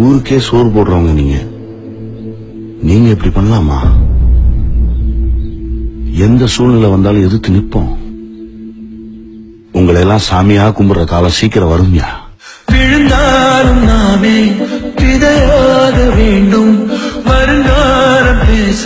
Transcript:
ஊருக்கே சோறு போடுறவங்க நீங்க இப்படி பண்ணலாமா? எந்த சூழ்நிலை வந்தாலும் எதிர்த்து நிற்போம். உங்களை எல்லாம் சாமியா கும்பிடுற காலம் சீக்கிரம் வரும்யா. விழுந்தாலும் நாமே விதையாக வேண்டும் வருங்காலம் பேச